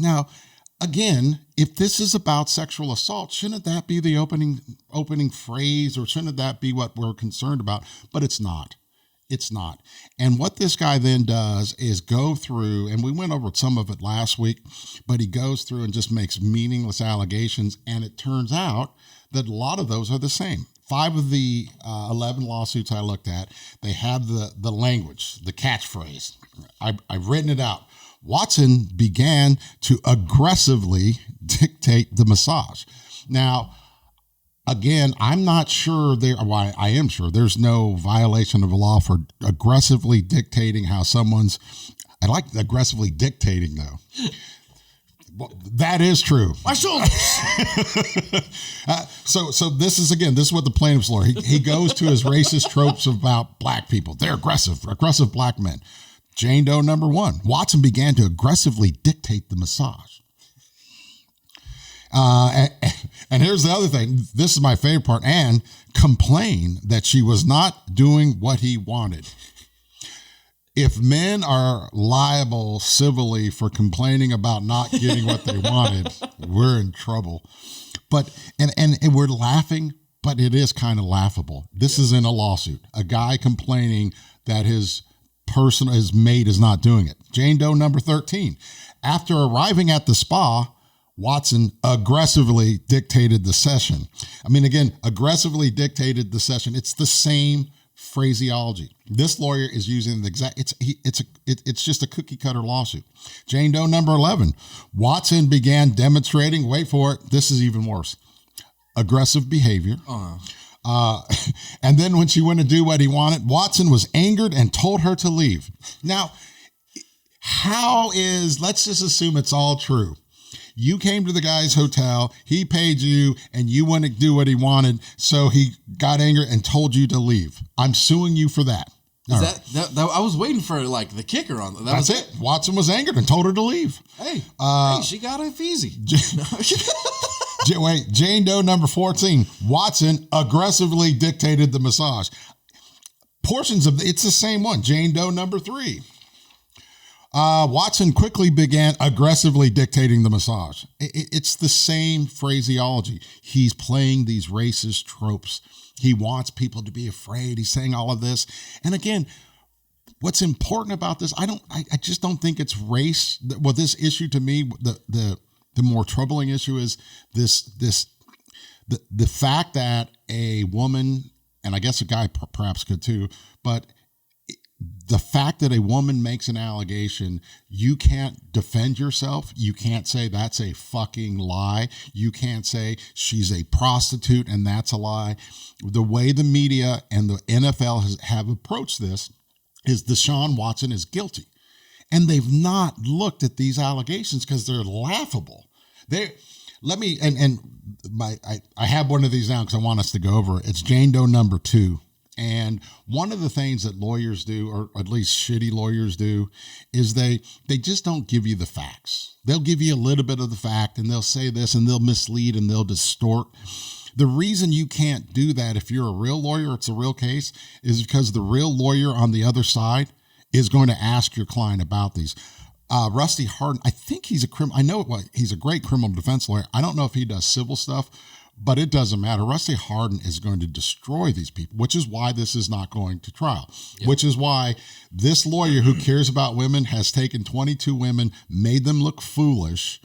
Now, again, if this is about sexual assault, shouldn't that be the opening phrase, or shouldn't that be what we're concerned about? But it's not. It's not. And what this guy then does is go through, and we went over some of it last week, but he goes through and just makes meaningless allegations. And it turns out that a lot of those are the same. 5 of the 11 lawsuits I looked at, they have the language, the catchphrase. I've written it out. Watson began to aggressively dictate the massage. Now, again, I'm not sure I am sure there's no violation of the law for aggressively dictating how someone's, I like aggressively dictating though. Well, that is true. My shoulders. So this is what the plaintiff's lawyer, he goes to his racist tropes about black people. They're aggressive black men. Jane Doe number 1, Watson began to aggressively dictate the massage. And here's the other thing. This is my favorite part. And complained that she was not doing what he wanted. If men are liable civilly for complaining about not getting what they wanted, we're in trouble. But, and we're laughing, but it is kind of laughable. This is in a lawsuit. A guy complaining that his mate is not doing it. Jane Doe number 13. After arriving at the spa, Watson aggressively dictated the session. I mean, again, aggressively dictated the session. It's the same phraseology. This lawyer is using the exact, it's just a cookie cutter lawsuit. Jane Doe number 11. Watson began demonstrating, wait for it, this is even worse, aggressive behavior. And then when she went to do what he wanted, Watson was angered and told her to leave. Now, let's just assume it's all true. You came to the guy's hotel, he paid you, and you went to do what he wanted, so he got angry and told you to leave. I'm suing you for that. I was waiting for like the kicker on that. That's it. Watson was angered and told her to leave. Hey, she got it easy. Jane Doe number 14. Watson aggressively dictated the massage. Portions of it's the same one. Jane Doe number 3. Watson quickly began aggressively dictating the massage. It's the same phraseology. He's playing these racist tropes. He wants people to be afraid. He's saying all of this. And again, what's important about this, I just don't think it's race. Well, this issue to me, the more troubling issue is the fact that a woman, and I guess a guy perhaps could too, but the fact that a woman makes an allegation, you can't defend yourself. You can't say that's a fucking lie. You can't say she's a prostitute and that's a lie. The way the media and the NFL have approached this is Deshaun Watson is guilty. And they've not looked at these allegations because they're laughable. I have one of these now because I want us to go over it. It's Jane Doe number 2. And one of the things that lawyers do, or at least shitty lawyers do, is they just don't give you the facts. They'll give you a little bit of the fact and they'll say this and they'll mislead and they'll distort. The reason you can't do that if you're a real lawyer, it's a real case, is because the real lawyer on the other side is going to ask your client about these. Rusty Hardin, I think he's he's a great criminal defense lawyer. I don't know if he does civil stuff, but it doesn't matter. Rusty Hardin is going to destroy these people, which is why this is not going to trial, which is why this lawyer who cares about women has taken 22 women, made them look foolish,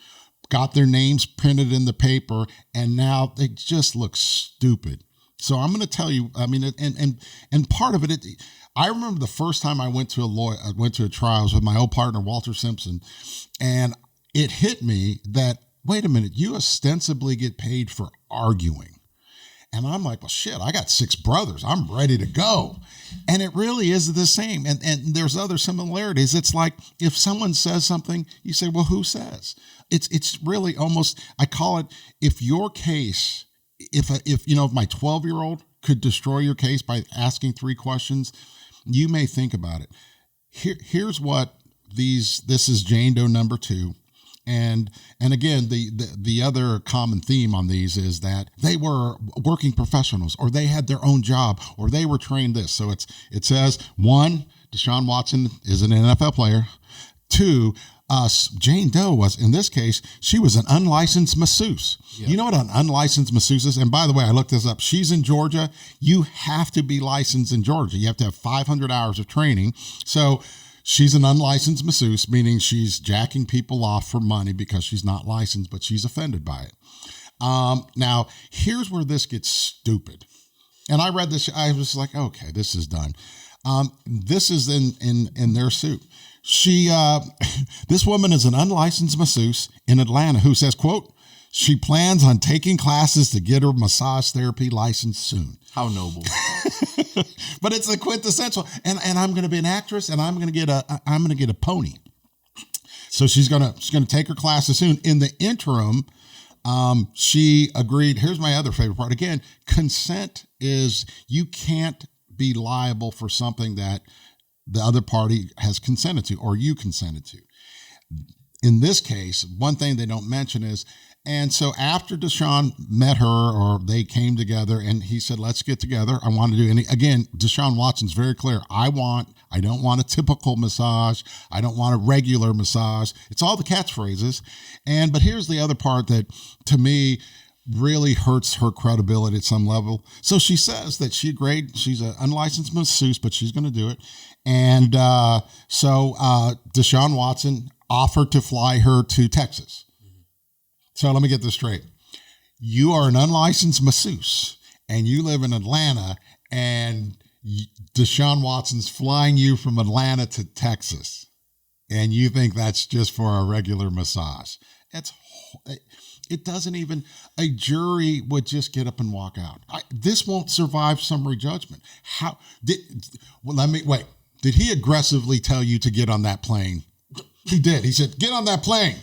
got their names printed in the paper, and now they just look stupid. So I'm going to tell you, I mean, and part of it, I remember the first time I went to a trial with my old partner, Walter Simpson, and it hit me that, wait a minute, you ostensibly get paid for arguing. And I'm like, well, shit, I got 6 brothers. I'm ready to go. And it really is the same. And there's other similarities. It's like if someone says something, you say, well, who says? It's really almost, I call it, if your case, if my 12-year-old could destroy your case by asking 3 questions, you may think about it. Here's what this is Jane Doe number 2. And again, the other common theme on these is that they were working professionals, or they had their own job, or they were trained this. So it says, 1, Deshaun Watson is an NFL player. 2, Jane Doe was, in this case, she was an unlicensed masseuse. Yep. You know what an unlicensed masseuse is? And by the way, I looked this up. She's in Georgia. You have to be licensed in Georgia. You have to have 500 hours of training. So she's an unlicensed masseuse, meaning she's jacking people off for money because she's not licensed, but she's offended by it. Now, here's where this gets stupid. And I read this. I was like, okay, this is done. This is in their suit. This woman is an unlicensed masseuse in Atlanta who says, quote, she plans on taking classes to get her massage therapy license soon. How noble. But it's the quintessential. And I'm going to be an actress, and I'm going to get a pony. So she's going to take her classes soon. In the interim, she agreed. Here's my other favorite part. Again, consent is you can't be liable for something that the other party has consented to or you consented to. In this case, one thing they don't mention is, and so after Deshaun met her or they came together and he said, let's get together. I want to do again, Deshaun Watson's very clear. I don't want a typical massage. I don't want a regular massage. It's all the catchphrases. But here's the other part that to me really hurts her credibility at some level. So she says that she agreed. She's an unlicensed masseuse, but she's going to do it. And so Deshaun Watson offered to fly her to Texas. So let me get this straight. You are an unlicensed masseuse and you live in Atlanta, and Deshaun Watson's flying you from Atlanta to Texas, and you think that's just for a regular massage. It doesn't even, a jury would just get up and walk out. This won't survive summary judgment. Did he aggressively tell you to get on that plane? He did. He said, get on that plane.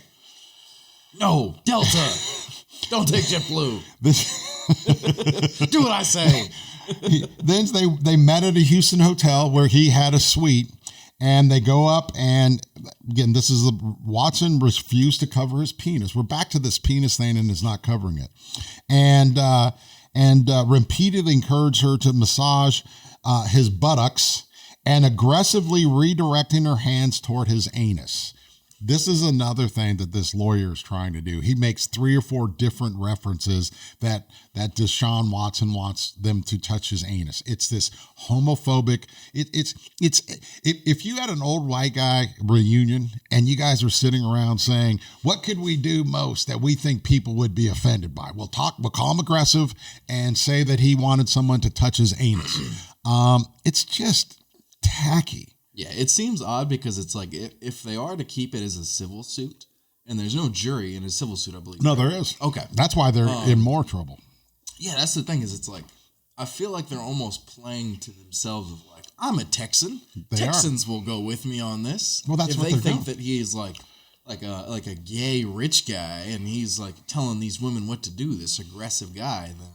No, Delta. Don't take JetBlue. Do what I say. Then they met at a Houston hotel where he had a suite, and they go up, and again, Watson refused to cover his penis. We're back to this penis thing, and is not covering it, and repeatedly encouraged her to massage his buttocks and aggressively redirecting her hands toward his anus. This is another thing that this lawyer is trying to do. He makes 3 or 4 different references that Deshaun Watson wants them to touch his anus. It's this homophobic. It's if you had an old white guy reunion and you guys were sitting around saying, what could we do most that we think people would be offended by? We'll call him aggressive and say that he wanted someone to touch his anus. It's just tacky. Yeah, it seems odd because it's like if they are to keep it as a civil suit, and there's no jury in a civil suit, I believe. No, there is. Okay. That's why they're in more trouble. Yeah, that's the thing is it's like, I feel like they're almost playing to themselves of like, I'm a Texan. Texans will go with me on this. Well, that's what they're doing. If they think doing. that he's like a gay rich guy and he's like telling these women what to do, this aggressive guy, then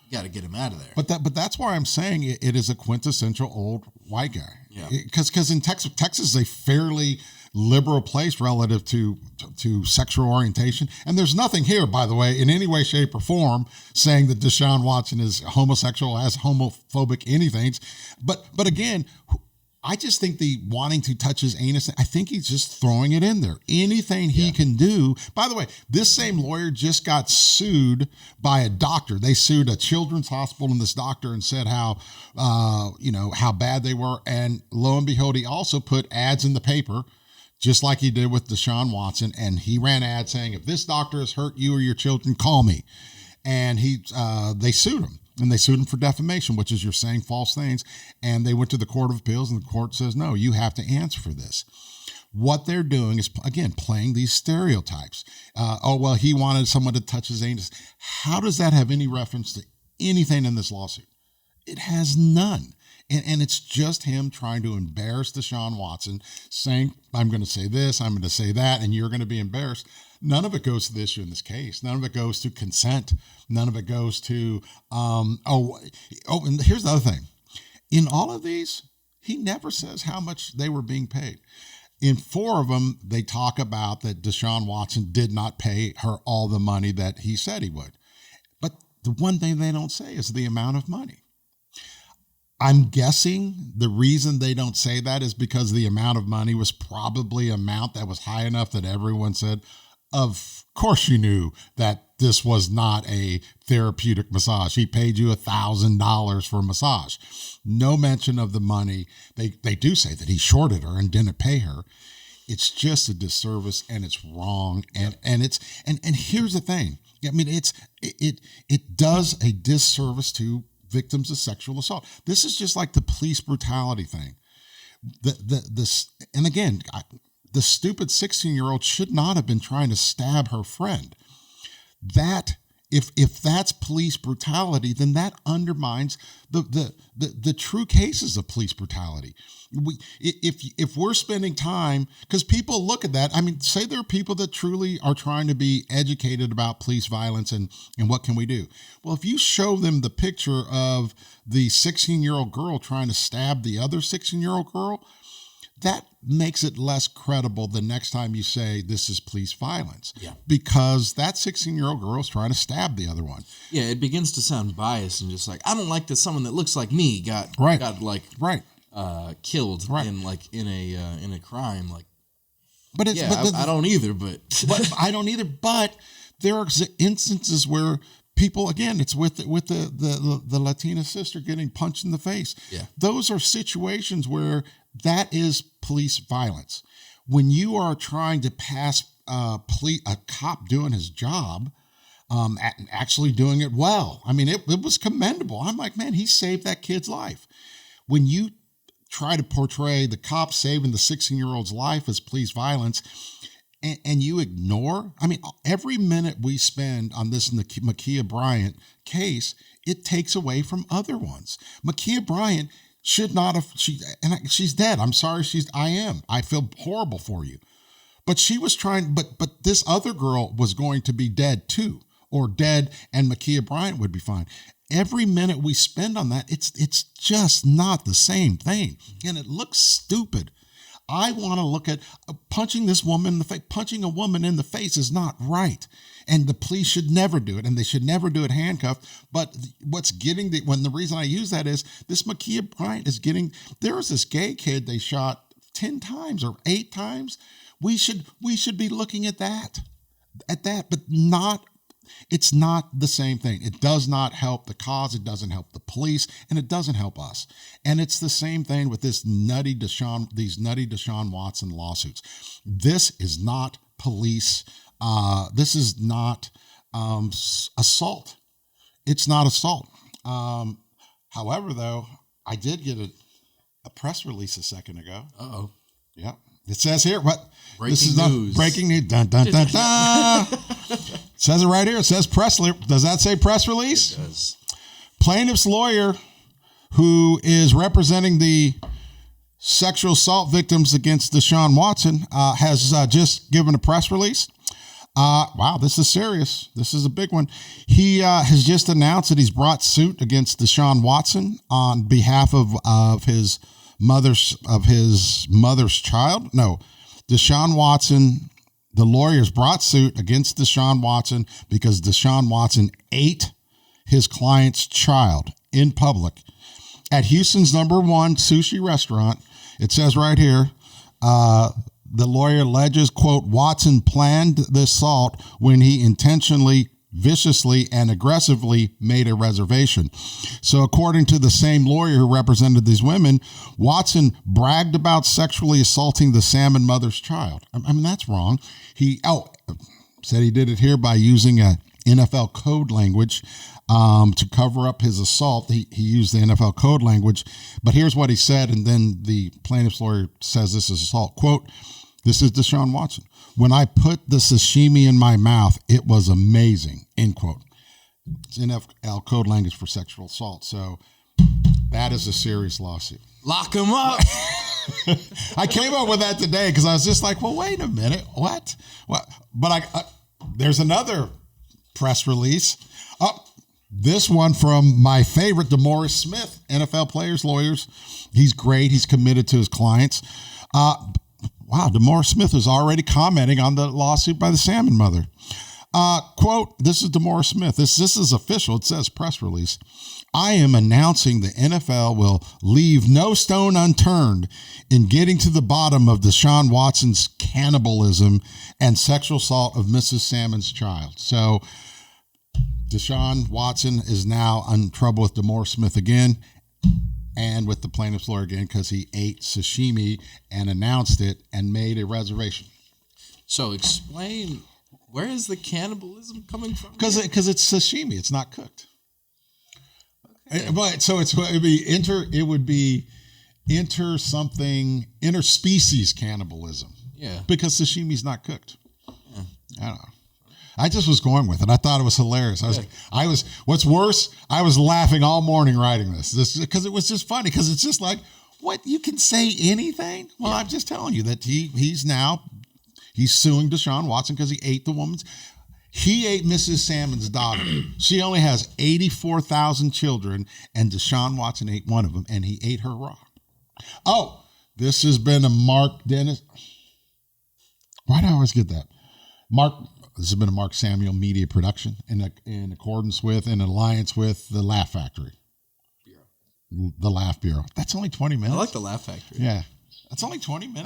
you got to get him out of there. But that's why I'm saying it is a quintessential old white guy. Yeah. Because in Texas is a fairly liberal place relative to sexual orientation. And there's nothing here, by the way, in any way, shape, or form saying that Deshaun Watson is homosexual, has homophobic anything. But again, I just think the wanting to touch his anus, I think he's just throwing it in there. Anything he can do. By the way, this same lawyer just got sued by a doctor. They sued a children's hospital and this doctor and said how bad they were. And lo and behold, he also put ads in the paper, just like he did with Deshaun Watson. And he ran ads saying, if this doctor has hurt you or your children, call me. And they sued him. And they sued him for defamation, which is you're saying false things. And they went to the Court of Appeals, and the court says, no, you have to answer for this. What they're doing is, again, playing these stereotypes. He wanted someone to touch his anus. How does that have any reference to anything in this lawsuit? It has none. And it's just him trying to embarrass Deshaun Watson, saying, I'm going to say this, I'm going to say that, and you're going to be embarrassed. None of it goes to the issue in this case. None of it goes to consent. None of it goes to, and here's the other thing. In all of these, he never says how much they were being paid. In 4 of them, they talk about that Deshaun Watson did not pay her all the money that he said he would. But the one thing they don't say is the amount of money. I'm guessing the reason they don't say that is because the amount of money was probably an amount that was high enough that everyone said, of course you knew that this was not a therapeutic massage. He paid you $1,000 for a massage. No mention of the money. They do say that he shorted her and didn't pay her. It's just a disservice, and it's wrong. And here's the thing. I mean, it does a disservice to victims of sexual assault. This is just like the police brutality thing. And again, the stupid 16-year-old should not have been trying to stab her friend. That if that's police brutality, then that undermines the true cases of police brutality. If we're spending time, because people look at that, I mean, say there are people that truly are trying to be educated about police violence and what can we do? Well, if you show them the picture of the 16-year-old girl trying to stab the other 16-year-old girl, that makes it less credible the next time you say this is police violence. Yeah. Because that 16-year-old girl is trying to stab the other one. Yeah, it begins to sound biased and just like, I don't like that someone that looks like me got killed in a crime. Like, but it's, yeah, I don't either. But I don't either. But there are instances where people, again, it's with the Latina sister getting punched in the face. Yeah. Those are situations where that is police violence. When you are trying to pass a cop doing his job, actually doing it well. I mean, it was commendable. I'm like, man, he saved that kid's life. When you try to portray the cop saving the 16-year-old's life as police violence, and you ignore, I mean, every minute we spend on this Ma'Khia Bryant case, it takes away from other ones. Ma'Khia Bryant should not have, she's dead. I'm sorry, I feel horrible for you. But she was trying, but this other girl was going to be dead too, or dead, and Ma'Khia Bryant would be fine. Every minute we spend on that, it's just not the same thing. And it looks stupid. I want to look at punching this woman in the face. Punching a woman in the face is not right. And the police should never do it. And they should never do it handcuffed. But what's getting the reason I use that is this Ma'Khia Bryant is getting, there was this gay kid they shot 10 times or 8 times. We should be looking at that, but not, it's not the same thing. It does not help the cause. It doesn't help the police, and it doesn't help us. And it's the same thing with these nutty Deshaun Watson lawsuits. This is not police. This is not assault. It's not assault. However, though, I did get a press release a second ago. Uh-oh. Yeah. It says here, what? Breaking news. Breaking news. Dun, dun, dun, dun. It says it right here. It says press. Does that say press release? It does. Plaintiff's lawyer, who is representing the sexual assault victims against Deshaun Watson, has just given a press release. Wow, this is serious. This is a big one. He has just announced that he's brought suit against Deshaun Watson on behalf of his mother's child. No, Deshaun Watson, the lawyers brought suit against Deshaun Watson because Deshaun Watson ate his client's child in public at Houston's #1 sushi restaurant. It says right here, the lawyer alleges, quote, Watson planned the assault when he intentionally, viciously, and aggressively made a reservation. So according to the same lawyer who represented these women, Watson bragged about sexually assaulting the salmon mother's child. I mean, that's wrong. He said he did it here by using a NFL code language to cover up his assault. He used the NFL code language, but here's what he said, and then the plaintiff's lawyer says this is assault. Quote, this is Deshaun Watson. When I put the sashimi in my mouth, it was amazing, end quote. It's NFL code language for sexual assault. So that is a serious lawsuit. Lock him up. I came up with that today because I was just like, well, wait a minute. What? But there's another press release. This one from my favorite, DeMaurice Smith, NFL players, lawyers. He's great. He's committed to his clients. Wow, DeMaurice Smith is already commenting on the lawsuit by the salmon mother. Quote, this is DeMaurice Smith. This is official. It says press release. I am announcing the NFL will leave no stone unturned in getting to the bottom of Deshaun Watson's cannibalism and sexual assault of Mrs. Salmon's child. So Deshaun Watson is now in trouble with DeMaurice Smith again and with the plaintiff's lawyer again because he ate sashimi and announced it and made a reservation. So explain, where is the cannibalism coming from? Because it's sashimi. It's not cooked. Okay. But so it would be interspecies cannibalism. Yeah. Because sashimi's not cooked. Yeah. I don't know. I just was going with it. I thought it was hilarious. What's worse, I was laughing all morning writing this because it was just funny because it's just like, what, you can say anything? Well, I'm just telling you that he's suing Deshaun Watson because he ate he ate Mrs. Salmon's daughter. She only has 84,000 children, and Deshaun Watson ate one of them, and he ate her raw. Oh, this has been a Mark Dennis. Why do I always get that? This has been a Mark Samuel media production in accordance with, in alliance with the Laugh Factory. Bureau. The Laugh Bureau. That's only 20 minutes. I like the Laugh Factory. Yeah. That's only 20 minutes.